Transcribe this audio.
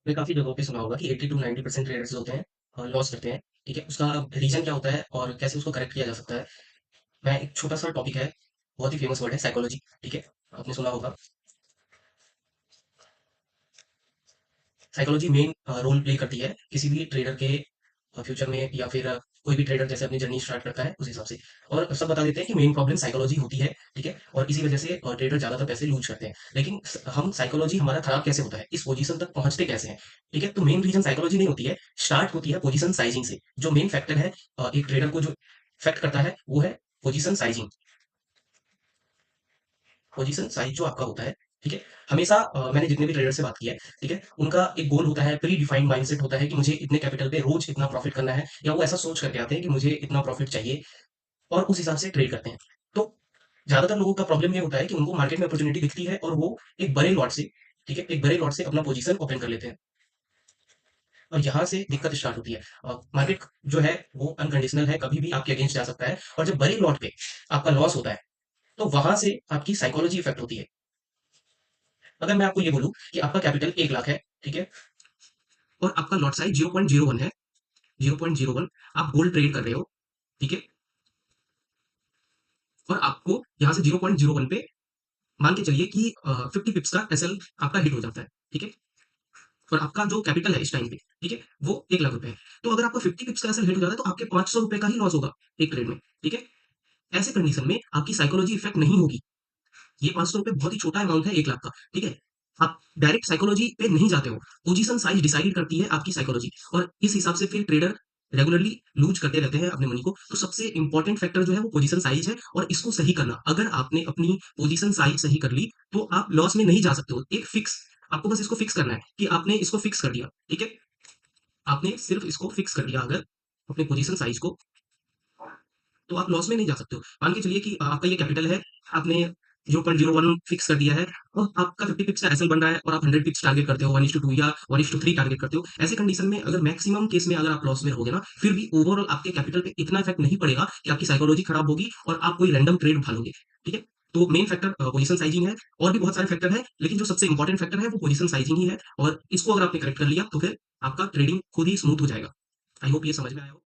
आपने काफ़ी जगहों पे सुना होगा कि 80 टू 90% ट्रेडर्स जो होते हैं लॉस करते हैं, ठीक है? उसका रीज़न क्या होता है और कैसे उसको करेक्ट किया जा सकता है? मैं एक छोटा-सा टॉपिक है, बहुत ही फेमस वर्ड है साइकोलॉजी, ठीक है? आपने सुना होगा। साइकोलॉजी मेन रोल प्ले करती है किसी भी ट्रेडर के फ्यूचर में या फिर कोई भी ट्रेडर जैसे अपनी जर्नी स्टार्ट करता है उस हिसाब से। और सब बता देते हैं कि मेन प्रॉब्लम साइकोलॉजी होती है, ठीक है? और इसी वजह से ट्रेडर ज़्यादातर पैसे लूज़ करते हैं। लेकिन हम साइकोलॉजी हमारा खराब कैसे होता है? इस पोजीशन तक पहुँचते कैसे हैं? ठीक है? तो मेन रीज़न साइकोलॉजी नहीं होती है, स्टार्ट होती है पोजीशन साइजिंग से। जो मेन फैक्टर है एक ट्रेडर को जो इफेक्ट करता है वो है पोजीशन साइजिंग। पोजीशन साइज जो आपका होता है, ठीक है? हमेशा मैंने जितने भी ट्रेडर से बात की है, ठीक है? उनका एक गोल होता है, प्री डिफाइंड माइंडसेट होता है कि मुझे इतने कैपिटल पे रोज़ इतना प्रॉफिट करना है, या वो ऐसा सोच करके आते हैं कि मुझे इतना प्रॉफिट चाहिए और उस हिसाब से ट्रेड करते हैं। तो ज़्यादातर लोगों का प्रॉब्लम ये होता है कि उनको मार्केट में अपॉर्च्युनिटी दिखती है और वो एक बड़े लॉट से, ठीक है? एक बड़े लॉट से अपना पोजीशन ओपन कर लेते हैं और यहाँ से दिक्कत स्टार्ट होती है। मार्केट जो है वो अनकंडीशनल है, कभी भी आपके अगेंस्ट जा सकता है और जब बड़े लॉट पे आपका लॉस होता है, तो वहाँ से आपकी साइकोलॉजी इफेक्ट होती है। अगर मैं आपको ये बोलूँ कि आपका कैपिटल 1 लाख है, ठीक है? और आपका लॉट साइज़ 0.01 है, 0.01 आप गोल्ड ट्रेड कर रहे हो, ठीक है? और आपको यहाँ से 0.01 पे मान के चलिए कि 50 पिप्स का एसएल आपका हिट हो जाता है, ठीक है? और आपका जो कैपिटल है इस टाइम पे, ठीक है? वो 1 लाख रुपए है। तो अगर आपका 50 पिप्स का एसएल हिट हो जाता है तो आपके ₹500 का ही लॉस होगा एक ट्रेड में, ठीक है? ऐसे कंडीशन में आपकी साइकोलॉजी इफेक्ट नहीं होगी। ये ₹500 बहुत ही छोटा अमाउंट है 1 लाख का, ठीक है? आप डायरेक्ट साइकोलॉजी पे नहीं जाते हो। पोजीशन साइज़ डिसाइड करती है आपकी साइकोलॉजी और इस हिसाब से फिर ट्रेडर रेगुलरली लूज़ करते रहते हैं अपने मनी को। तो सबसे इम्पोर्टेंट फैक्टर जो है वो पोजीशन साइज़ है और इसको सही करना। अगर आपने अपनी पोजीशन साइज़ सही कर ली, तो आप लॉस में नहीं जा सकते हो। एक फिक्स आपको बस इसको फिक्स करना है कि आपने इसको फिक्स कर दिया, ठीक है? आपने सिर्फ़ इसको फिक्स कर दिया अगर अपने पोजीशन साइज़ को, तो आप लॉस में नहीं जा सकते हो। मान के चलिए कि आपका ये कैपिटल है, आपने 0.01 फिक्स कर दिया है और आपका 50 पिप्स का एसएल बन रहा है और आप 100 पिप्स टारगेट करते हो, 1:2 या 1:3 टारगेट करते हो। ऐसे कंडीशन में अगर मैक्सिमम केस में अगर आप लॉस में रहोगे ना, फिर भी ओवरऑल आपके कैपिटल पे इतना इफेक्ट नहीं पड़ेगा कि आपकी साइकोलॉजी खराब होगी और आप कोई रैंडम ट्रेड उठा लोगे, ठीक है? तो मेन फैक्टर पोजीशन साइजिंग है और भी बहुत सारे फैक्टर हैं, लेकिन जो सबसे इंपॉर्टेंट फैक्टर है वो पोजीशन साइजिंग ही है और इसको अगर आपने करेक्ट कर लिया, तो फिर आपका ट्रेडिंग खुद ही स्मूथ हो जाएगा। आई होप ये समझ में आया हो।